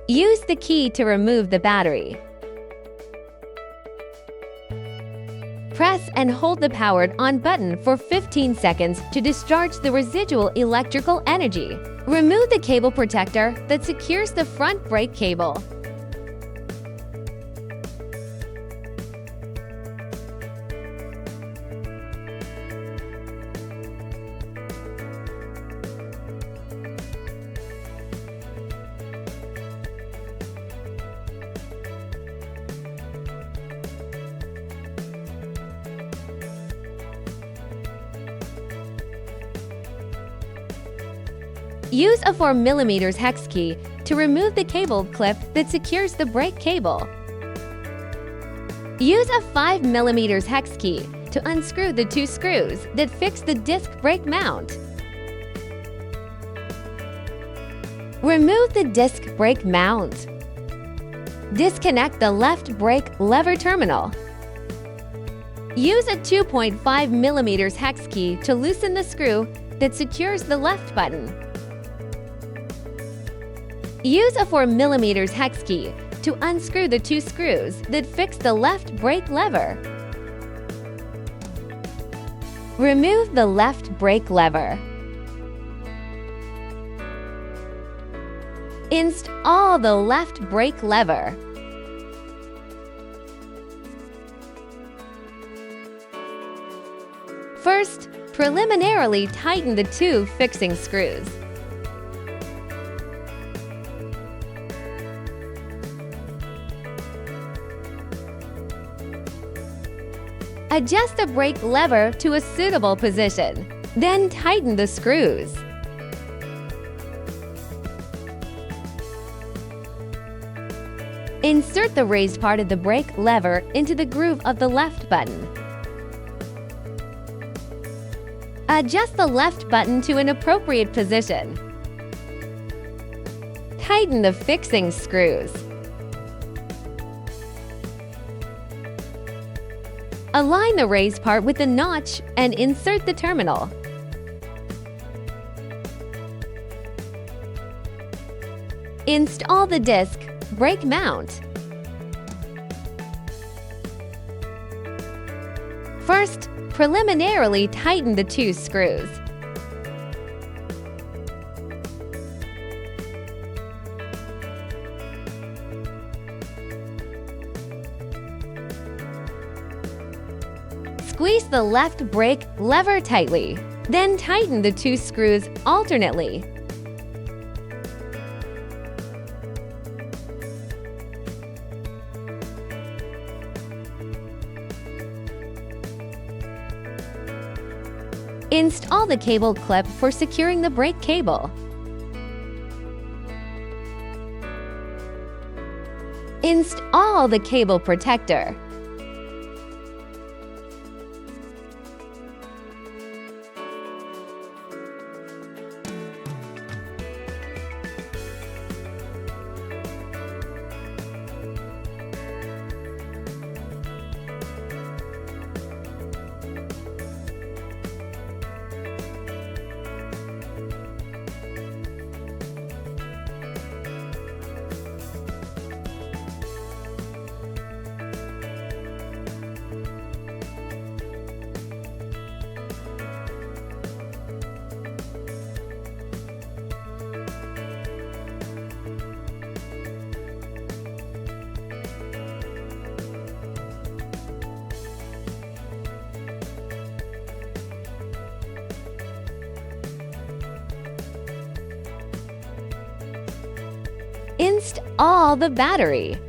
Use the key to remove the battery. Press and hold the powered on button for 15 seconds to discharge the residual electrical energy. Remove the cable protector that secures the front brake cable. Use a 4mm hex key to remove the cable clip that secures the brake cable. Use a 5mm hex key to unscrew the 2 screws that fix the disc brake mount. Remove the disc brake mount. Disconnect the left brake lever terminal. Use a 2.5mm hex key to loosen the screw that secures the left button. Use a 4mm hex key to unscrew the 2 screws that fix the left brake lever. Remove the left brake lever. Install the left brake lever. First, preliminarily tighten the 2 fixing screws. Adjust the brake lever to a suitable position. Then tighten the screws. Insert the raised part of the brake lever into the groove of the left button. Adjust the left button to an appropriate position. Tighten the fixing screws. Align the raised part with the notch and insert the terminal. Install the disc brake mount. First, preliminarily tighten the 2 screws. Squeeze the left brake lever tightly, then tighten the 2 screws alternately. Install the cable clip for securing the brake cable. Install the cable protector. Install the battery.